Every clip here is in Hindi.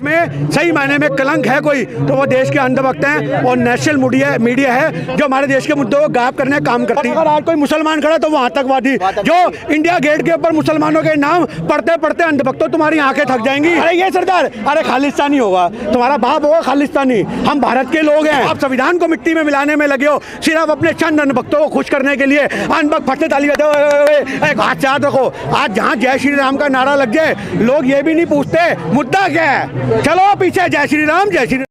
में सही मायने में कलंक है कोई तो वो देश के अंधभक्त हैं और नेशनल मीडिया है जो हमारे देश के मुद्दों को गायब करने का काम करती है। अगर आज कोई मुसलमान खड़ा तो वो आतंकवादी, जो इंडिया गेट के ऊपर मुसलमानों के नाम पढ़ते पढ़ते अंधभक्तों तुम्हारी आंखें थक जाएंगी। अरे ये सरदार, अरे खालिस्तानी होगा, तुम्हारा बाप होगा खालिस्तानी, हम भारत के लोग हैं। आप संविधान को मिट्टी में मिलाने में लगे हो सिर्फ अपने चंद अंधभक्तों को खुश करने के लिए। अनभक्त फटते ताली बजाओ, हाथ याद रखो, आज जहाँ जय श्री राम का नारा लग जाए लोग ये भी नहीं पूछते मुद्दा क्या है, चलो पीछे जय श्री राम जय श्री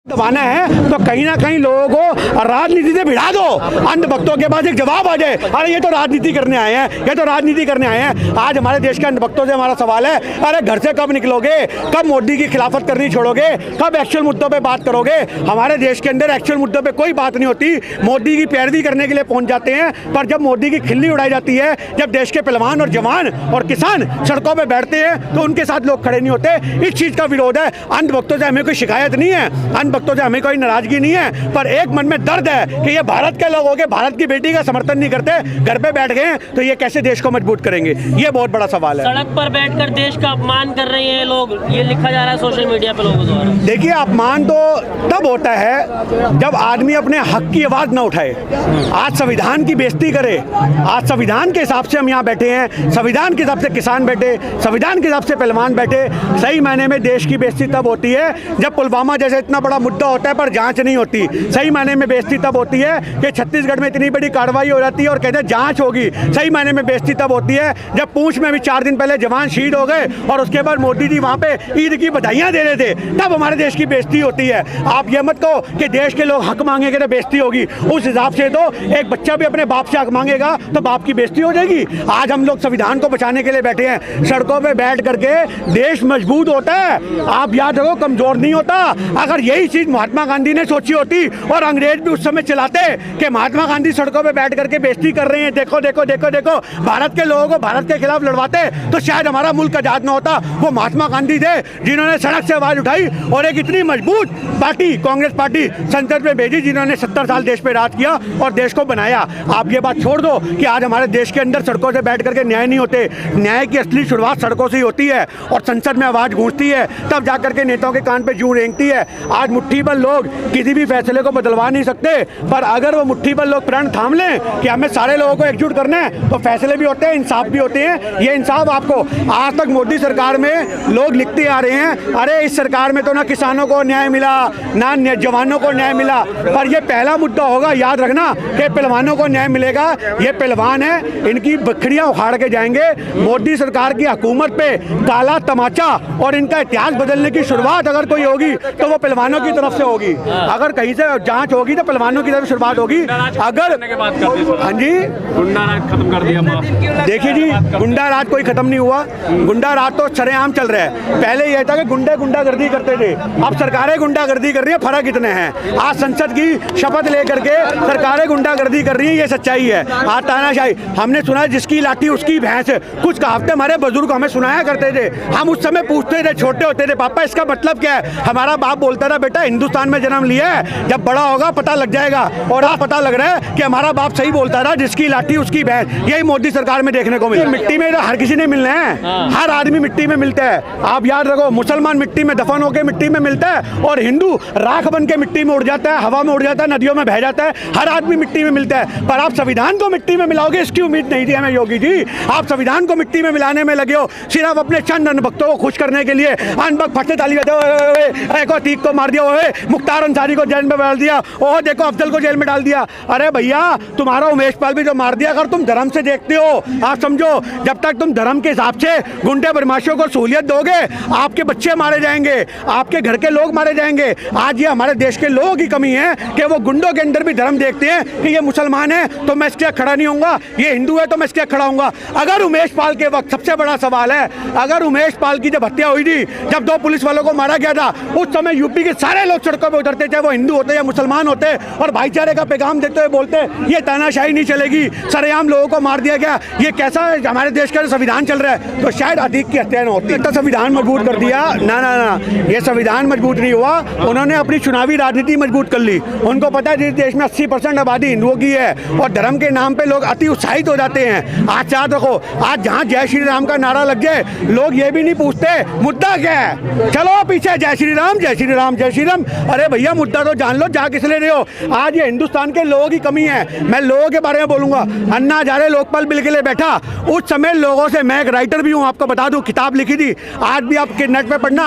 दबाना है तो कहीं ना कहीं लोगों को राजनीति से भिड़ा दो। अंधभक्तों के पास एक जवाब आ जाए, अरे ये तो राजनीति करने आए हैं, ये तो राजनीति करने आए हैं। आज हमारे देश के अंधभक्तों से हमारा सवाल है, अरे घर से कब निकलोगे, कब मोदी की खिलाफत करनी छोड़ोगे, कब एक्चुअल मुद्दों पे बात करोगे। हमारे देश के अंदर एक्चुअल मुद्दों पे कोई बात नहीं होती, मोदी की पैरवी करने के लिए पहुंच जाते हैं। पर जब मोदी की खिल्ली उड़ाई जाती है, जब देश के पहलवान और जवान और किसान सड़कों पर बैठते हैं तो उनके साथ लोग खड़े नहीं होते। इस चीज़ का विरोध है। अंधभक्तों से हमें कोई शिकायत नहीं है, भक्तों से हमें कोई नाराजगी नहीं है, पर एक मन में दर्द है कि ये भारत के लोग होके भारत की बेटी का समर्थन नहीं करते, घर पे बैठ गए तो ये कैसे देश को मजबूत करेंगे, ये बहुत बड़ा सवाल है। सड़क पर बैठकर देश का अपमान कर रहे हैं लोग, ये लिखा जा रहा है सोशल मीडिया पे लोगों द्वारा। देखिए, अपमान तो तब होता है जब आदमी अपने हक की आवाज ना उठाए। आज संविधान की बेइज्जती करे, आज संविधान के हिसाब से हम यहाँ बैठे हैं, संविधान के हिसाब से किसान बैठे, संविधान के हिसाब से पहलवान बैठे। सही मायने में देश की बेइज्जती तब होती है जब पुलवामा जैसे इतना बड़ा मुद्दा होता है पर जांच नहीं होती। सही मायने में बेइज्जती तब होती है कि छत्तीसगढ़ में इतनी बड़ी कार्रवाई हो जाती है और कहते हैं जांच होगी। सही मायने में बेइज्जती तब होती है जब पूंछ में भी 4 दिन पहले जवान शहीद हो गए और उसके बाद मोदी जी वहां पे ईद की बधाइयां दे रहे थे, तब हमारे देश की बेइज्जती होती है। आप ये मत कहो कि देश के लोग हक मांगेंगे तो बेइज्जती होगी। उस हिसाब से तो एक बच्चा भी अपने बाप से हक मांगेगा तो बाप की बेइज्जती हो जाएगी। आज हम लोग संविधान को बचाने के लिए बैठे हैं, सड़कों पर बैठ करके देश मजबूत होता है। आप याद रखो, कमजोर नहीं होता। अगर यही चीज महात्मा गांधी ने सोची होती और अंग्रेज भी उस समय चलाते कि महात्मा गांधी सड़कों पे बैठ करके बेइज्जती कर रहे हैं, देखो देखो देखो देखो, भारत के लोगों को भारत के खिलाफ लड़वाते तो शायद हमारा मुल्क आजाद ना होता। वो महात्मा गांधी थे जिन्होंने सड़क से आवाज उठाई और एक इतनी मजबूत पार्टी कांग्रेस पार्टी संसद में भेजी जिन्होंने 70 साल देश पे राज किया और देश को बनाया। आप ये बात छोड़ दो कि आज हमारे देश के अंदर सड़कों से बैठ करके न्याय नहीं होते। न्याय की असली शुरुआत सड़कों से ही होती है और संसद में आवाज गूंजती है, तब जाकर के नेताओं के कान पे जूं रेंगती है। आज मुट्ठी भर लोग किसी भी फैसले को बदलवा नहीं सकते, पर अगर वो मुट्ठी भर लोग प्रण थाम लें कि हमें सारे लोगों को एकजुट करना है तो फैसले भी होते हैं, इंसाफ भी होते हैं। ये इंसाफ आपको आज तक मोदी सरकार में लोग लिखते आ रहे हैं, अरे इस सरकार में तो ना किसानों को न्याय मिला ना जवानों को न्याय मिला। पर ये पहला मुद्दा होगा, याद रखना, कि पहलवानों को न्याय मिलेगा। ये पहलवान है, इनकी बखड़ियां उखाड़ के जाएंगे। मोदी सरकार की हुकूमत पे काला तमाचा और इनका इतिहास बदलने की शुरुआत अगर कोई होगी तो वो पहलवानों की तरफ से होगी। अगर कहीं से जांच होगी तो पहलवानों की तरफ शुरुआत होगी। अगर हाँ जी, गुंडा राज खत्म कर दिया। देखिए जी, गुंडा राज कोई खत्म नहीं हुआ, गुंडा राज तो सरेआम चल रहा है। पहले यह था कि गुंडे गुंडागर्दी करते थे, अब सरकारें गुंडागर्दी कर रही है। फर्क इतने हैं, आज संसद की शपथ लेकर के सरकारें गुंडागर्दी कर रही है, ये सच्चाई है। आज तानाशाही, हमने सुना जिसकी लाठी उसकी भैंस, कुछ कहावतें हमारे बुजुर्ग हमें सुनाया करते थे। हम उस समय पूछते थे, छोटे होते थे, पापा इसका मतलब क्या है। हमारा बाप बोलता था, बेटा हिंदुस्तान में जन्म लिया है, जब बड़ा होगा पता लग जाएगा। और आज पता लग रहा है कि हमारा बाप सही बोलता था, जिसकी लाठी उसकी भैंस। यही मोदी सरकार में देखने को मिला। मिट्टी में हर किसी ने मिलना है, हर आदमी मिट्टी में मिलता है। आप याद रखो, मुसलमान मिट्टी में दफन होकर मिट्टी में मिलता है और हिंदू राख बन के मिट्टी में उड़ जाता है, हवा में उड़ जाता है, नदियों में बह जाता है। हर आदमी मिट्टी में मिलता है। पर आप संविधान को मिट्टी में मिलाओगे, इसकी उम्मीद नहीं थी हमें योगी जी। आप संविधान को मिट्टी में मिलाने में लगे हो सिर्फ अपने चंद अनभक्तों को खुश करने के लिए। अनभक्त फटते ताली बजाओ, अतीक को मार दिया, मुख्तार अंसारी को जेल में डाल दिया, ओह देखो अफजल को जेल में डाल दिया। अरे भैया, तुम्हारा उमेश पाल भी तो मार दिया। अगर तुम धर्म से देखते हो, आप समझो, जब तक तुम धर्म के हिसाब से गुंडे बदमाशों को सहूलियत दोगे, आपके बच्चे मारे जाएंगे, आपके घर के लोग मारे जाएंगे। आज ये हमारे देश के लोगों की कमी है कि वो गुंडों के अंदर भी धर्म देखते हैं कि ये मुसलमान है तो मैं इसके खड़ा नहीं होऊंगा, ये हिंदू है तो मैं इसके खड़ा होऊंगा। अगर उमेश पाल के वक्त, सबसे बड़ा सवाल है, अगर उमेश पाल की जब हत्या हुई थी, जब 2 पुलिस वालों को मारा गया था, उस समय यूपी के सारे लोग सड़कों पर उतरते, चाहे वो हिंदू होते या मुसलमान होते, और भाईचारे का पैगाम देते हुए बोलते ये तानाशाही नहीं चलेगी, सरेआम लोगों को मार दिया गया, ये कैसा हमारे देश का संविधान चल रहा है, तो शायद अतीक की हत्या न होती। तो संविधान मजबूत कर दिया, ना ना ना, ये संविधान मजबूत नहीं हुआ, उन्होंने अपनी चुनावी राजनीति मजबूत कर ली। उनको पता है इस देश में 80% आबादी हिंदुओं की है और धर्म के नाम पे लोग अति उत्साहित हो जाते हैं। आज याद रखो, आज जहाँ जय श्री राम का नारा लग जाए, लोग ये भी नहीं पूछते मुद्दा क्या है, चलो पीछे जय श्री राम जय श्री राम जय श्री राम। अरे भैया मुद्दा तो जान लो, जा किस ले रहे हो। आज ये हिंदुस्तान के लोगों की कमी है। मैं लोगों के बारे में बोलूंगा। अन्ना हजारे लोकपाल बिल के लिए बैठा, उस समय लोगों से, मैं एक राइटर भी हूँ, आपको बता दूं, किताब लिखी थी, आज भी आप नेट पे पढ़ना,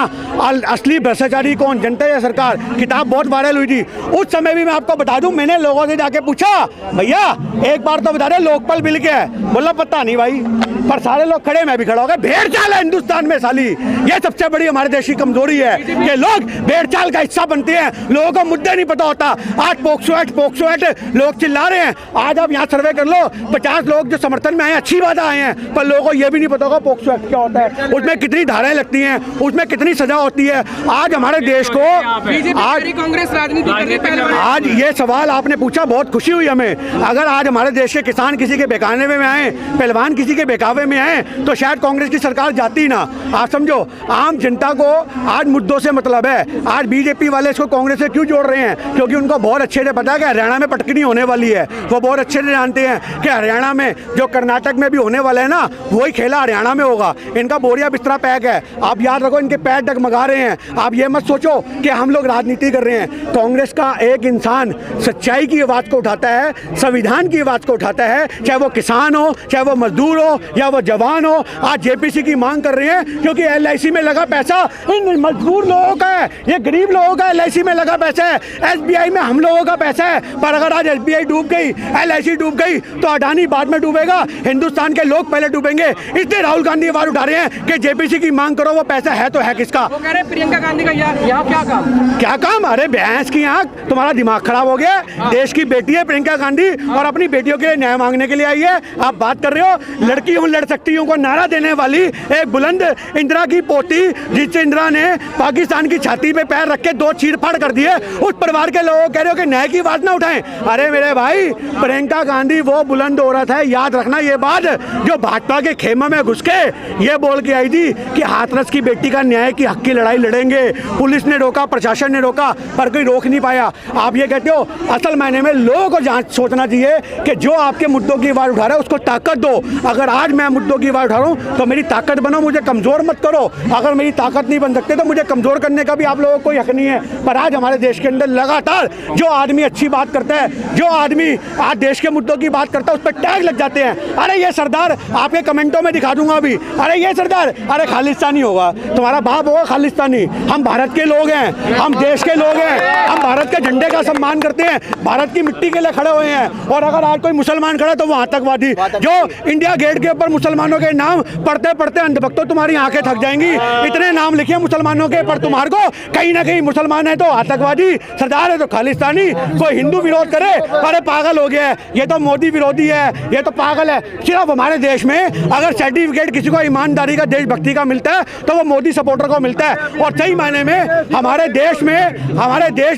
असली भ्रष्टाचारी कौन, जनता या सरकार, किताब बहुत वायरल हुई थी। उस समय भी मैं आपको बता दूं, मैंने लोगों से जाके पूछा, भैया एक बार तो बता रहे लोकपाल बिल क्या है, बोला पता नहीं भाई, पर सारे लोग खड़े, मैं भी खड़ा हो गया। भेड़ चाल है हिंदुस्तान में साली, ये सबसे बड़ी हमारे देश की कमजोरी है कि लोग भेड़ चाल का हिस्सा बनते हैं, लोगों को मुद्दे नहीं पता होता। आज पोक्सो एक्ट लोग चिल्ला रहे हैं, आज आप यहाँ सर्वे कर लो, 50 लोग जो समर्थन में आए, अच्छी बात आए हैं, पर लोगों को ये भी नहीं पता होगा पोक्सो एक्ट क्या होता है, उसमें कितनी धाराएं लगती हैं, उसमें कितनी सजा होती है। आज हमारे देश को, आज कांग्रेस राजनीति कर रही है। आज ये सवाल आपने पूछा, बहुत खुशी हुई हमें। अगर आज हमारे देश के किसान किसी के बेकाने में आए, पहलवान किसी के बेकावे में आए, तो शायद कांग्रेस की सरकार जाती ना। आप समझो, आम जनता को आज मुद्दों से मतलब है। आज बीजेपी वाले इसको कांग्रेस से क्यों जोड़ रहे हैं, क्योंकि उनको बहुत अच्छे से पता है कि हरियाणा में पटकनी होने वाली है। वो बहुत अच्छे से जानते हैं कि हरियाणा में जो कर्नाटक में भी होने वाला है ना, वही खेला हरियाणा में होगा। इनका बोरिया बिस्तरा पैक है। आप याद रखो, इनके पैर डगमगा रहे हैं। आप ये मत सोचो कि हम लोग राजनीति कर रहे हैं। कांग्रेस का एक इंसान सच्चाई की आवाज़ को उठाता है, संविधान की आवाज़ को उठाता है, चाहे वो किसान हो, चाहे वो मजदूर हो, या वो जवान हो। आज जेपीसी की मांग कर रहे हैं क्योंकि एलआईसी में लगा पैसा इन मजदूर लोगों का है, ये गरीब लोगों का एलआईसी में लगा पैसा है, एसबीआई में हम लोगों का पैसा है। पर अगर आज एसबीआई डूब गई, एलआईसी डूब गई, तो अडानी बाद में डूबेगा, हिंदुस्तान के लोग पहले डूबेंगे। इसलिए राहुल गांधी आवाज उठा रहे हैं कि जेपीसी की मांग करो, वो पैसा है तो है किसका। वो कह रहे हैं प्रियंका गांधी का यहाँ क्या काम, क्या काम? अरे भैंस की आंख, तुम्हारा दिमाग खराब हो गया। देश की बेटी है प्रियंका गांधी और अपनी बेटियों के लिए न्याय मांगने के लिए आई है। आप बात कर रहे हो लड़की हूं लड़ सकती हूं को नारा देने वाली एक बुलंद इंदिरा की पोती, जिससे इंदिरा ने पाकिस्तान की छाती पे पैर रख के 2 चीर-फाड़ कर दिए, उस परिवार के लोगों कह रहे हो कि न्याय की आवाज ना उठाएं। अरे मेरे भाई, प्रियंका गांधी वो बुलंद औरत है, याद रखना ये बात, जो भाजपा के खेमे में घुस के ये बोल के आई थी कि हाथरस की बेटी का न्याय की हक की लड़ाई लड़ेंगे। पुलिस ने रोका, प्रशासन ने रोका, पर कोई रोक नहीं पाया। आप ये कहते हो, असल मायने में लोगों को सोचना चाहिए कि जो आपके मुद्दों की आवाज उठा रहा है उसको ताकत दो। अगर आज मैं मुद्दों की आवाज उठा रहा हूं तो मेरी ताकत बनो, मुझे कमजोर मत करो। अगर मेरी ताकत नहीं बन सकते तो मुझे कमजोर करने का भी आप लोगों को कोई हक नहीं है। पर आज हमारे देश के अंदर लगातार जो आदमी अच्छी बात करता है, जो आदमी आज देश के मुद्दों की बात करता है, उस पर टैग लग जाते हैं। अरे ये सरदार, आपके कमेंटों में दिखा दूंगा अभी, अरे ये सरदार, अरे खालिस्तानी होगा, तुम्हारा बाप होगा खालिस्तानी। हम भारत के लोग हैं, हम देश के लोग हैं, हम भारत के झंडे का सम्मान करते हैं, भारत की मिट्टी के लिए खड़े हुए हैं। और अगर आज कोई मुसलमान खड़ा तो वो आतंकवादी, जो इंडिया गेट के ऊपर मुसलमानों के नाम पढ़ते पढ़ते अंधभक्तों तुम्हारी आंखें थक जाएंगी। इतने नाम लिखे मुसलमानों के, पर तुम्हारे को कहीं ना कहीं मुसलमान है तो आतंकवादी, सरदार है तो खालिस्तानी। कोई हिंदू विरोध करे, अरे पागल हो गया है, ये तो मोदी विरोधी है, ये तो पागल है। सिर्फ हमारे देश में अगर सर्टिफिकेट किसी को ईमानदारी का, देशभक्ति का मिलता है तो वो मोदी सपोर्टर को मिलता है। और सही मायने में हमारे देश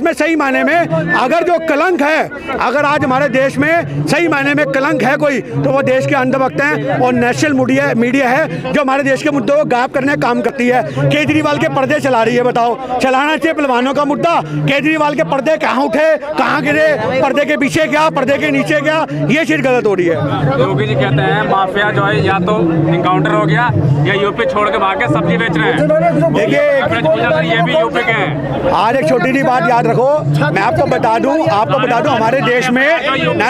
में सही मायने में अगर जो कलंक है, अगर आज हमारे देश में सही मायने में कलंक है कोई, तो वो देश के अंधभक्त हैं और नेशनल मीडिया है जो हमारे देश के मुद्दों को गायब करने का काम करती है। केजरीवाल के पर्दे चला रही है, बताओ, चलाना चाहिए पहलवानों का मुद्दा। केजरीवाल के पर्दे कहाँ उठे, कहाँ गिरे, पर्दे के पीछे क्या, पर्दे के नीचे क्या, ये चीज गलत हो रही है। योगी जी कहते हैं माफिया जो है या तो इनकाउंटर हो गया या यूपी छोड़ के भाग के सब्जी बेच रहे हैं। देखिए, ये भी यूपी के हैं। आज एक छोटी सी बात याद रखो, मैं आपको बता दूं हमारे देश में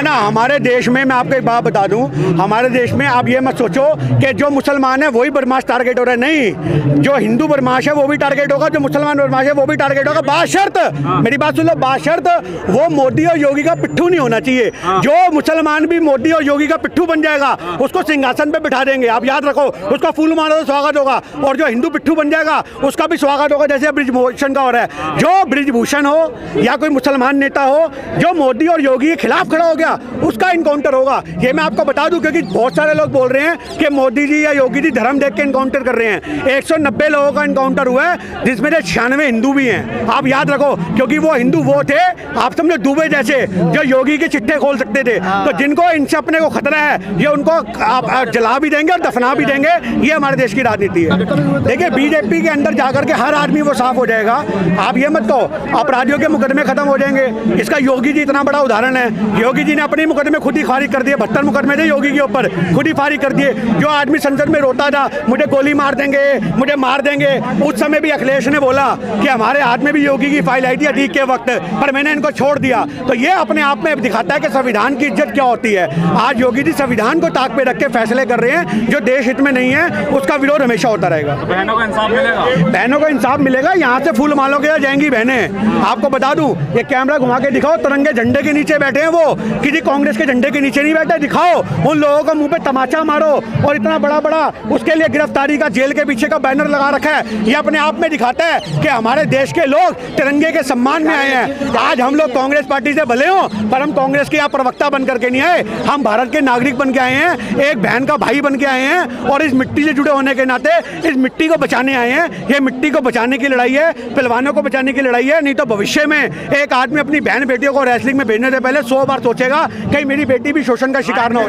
हमारे देश में मैं आपको एक बात बता दूं, हमारे देश में आप ये मत सोचो कि जो मुसलमान है वही बदमाश टारगेट हो रहा है। नहीं, जो हिंदू बदमाश है वो भी टारगेट होगा, जो मुसलमान बदमाश है वो भी टारगेट होगा, बाशर्त, मेरी बात सुन लो, बाशर्त वो मोदी और योगी का पिट्ठू नहीं होना चाहिए। जो मुसलमान भी मोदी और योगी का पिट्ठू बन जाएगा उसको सिंहासन पे बिठा देंगे, आप याद रखो, उसका फूल मारो तो स्वागत होगा। और जो हिंदू पिट्ठू बन जाएगा उसका भी स्वागत होगा, जैसे ब्रिजभूषण का हो रहा है। जो ब्रिजभूषण हो या कोई मुसलमान नेता हो जो मोदी और योगी के खिलाफ खड़ा हो गया, उसका इनकाउंटर होगा। ये मैं आपको बता दूं, क्योंकि बहुत सारे लोग बोल रहे हैं कि मोदी जी या योगी जी धर्म देख के इनकाउंटर कर रहे हैं। 190 लोगों का इनकाउंटर हुआ है, जिसमें से 96 हिंदू भी हैं। हैं। आप याद रखो, क्योंकि वो हिंदू वो थे, आप समझो दुबे जैसे, जो योगी के चिट्ठे खोल सकते थे। तो जिनको इनसे अपने को खतरा है, ये उनको आप जला भी देंगे और दफना भी देंगे। ये हमारे देश की राजनीति है। देखिए, बीजेपी के अंदर जाकर के हर आदमी वो साफ हो जाएगा। आप ये मत कहो अपराधियों के मुकदमे खत्म हो जाएंगे। इसका योगी जी इतना बड़ा उदाहरण है। योगी जी ने अपने मुकदमे खुद ही खारिज कर दिए। 72 मुकदमे थे योगी के ऊपर, खुद ही खारिज कर दिए। जो आदमी संसद में रोता था मुझे गोली मार देंगे, मुझे मार देंगे, उस समय भी अखिलेश ने बोला कि हमारे हाथ में भी योगी की फाइल आई थी अतीक के वक्त, पर मैंने इनको छोड़ दिया। तो ये अपने आप में दिखाता है कि संविधान की इज्जत क्या होती है। आज योगी जी संविधान को ताक पे रख के फैसले कर रहे हैं जो देश हित में नहीं है, उसका विरोध हमेशा होता रहेगा। तो बहनों को इंसाफ मिलेगा, बहनों को इंसाफ मिलेगा। यहाँ से फूल मालों के जाएंगी बहनें। आपको बता दूं, ये कैमरा घुमा के दिखाओ, तिरंगे झंडे के नीचे बैठे हैं वो, किसी कांग्रेस के झंडे के नीचे नहीं बैठे। दिखाओ, उन लोगों को मुंह पे तमाचा मारो और इतना बड़ा बड़ा उसके लिए गिरफ्तारी का, जेल के पीछे का बैनर लगा रखा है। ये अपने आप में दिखाता है कि हमारे देश के लोग तिरंगे के सम्मान में आए हैं। आज हम लोग कांग्रेस पार्टी से भले हो, पर हम कांग्रेस के यहाँ प्रवक्ता बन करके नहीं आए, हम भारत के नागरिक बन के आए हैं, एक बहन का भाई बन के आए हैं और इस मिट्टी से जुड़े होने के नाते इस मिट्टी को बचाने आए हैं। ये मिट्टी को बचाने की लड़ाई है, पहलवानों को बचाने की लड़ाई है। नहीं तो भविष्य में एक आदमी अपनी बहन बेटियों को रेसलिंग में भेजने से पहले 100 बार सोचेगा कहीं मेरी बेटी भी शोषण का शिकार न हो।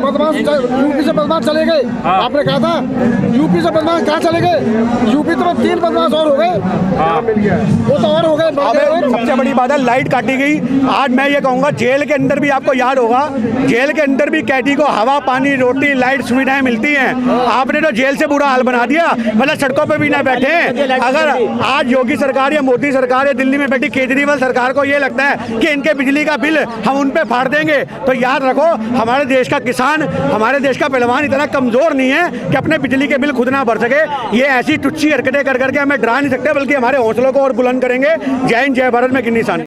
बदमाश यूपी से बदमाश चले गए, आपने कहा था यूपी से बदमाश कहाँ चले गए? यूपी तो 3 बदमाश और हो गए, वो तो और हो गए। सबसे बड़ी बात है लाइट काटी गई। आज मैं ये कहूँगा, जेल के अंदर भी आपको याद होगा, जेल के अंदर भी कैदी को हवा, पानी, रोटी, लाइट सुविधाएं मिलती हैं। आपने तो जेल से बुरा हाल बना दिया, मतलब सड़कों पे भी ना बैठे। अगर आज योगी सरकार या मोदी सरकार या दिल्ली में बैठी केजरीवाल सरकार को ये लगता है कि इनके बिजली का बिल हम उन पे फाड़ देंगे, तो याद रखो हमारे देश का किसान, हमारे देश का पहलवान इतना कमजोर नहीं है कि अपने बिजली के बिल खुद ना भर सके। ये ऐसी टुच्ची हरकतें कर करके हमें डरा नहीं सकते, बल्कि हमारे हौसलों को और बुलंद करेंगे। जय हिंद, जय भारत में किन्नी सान।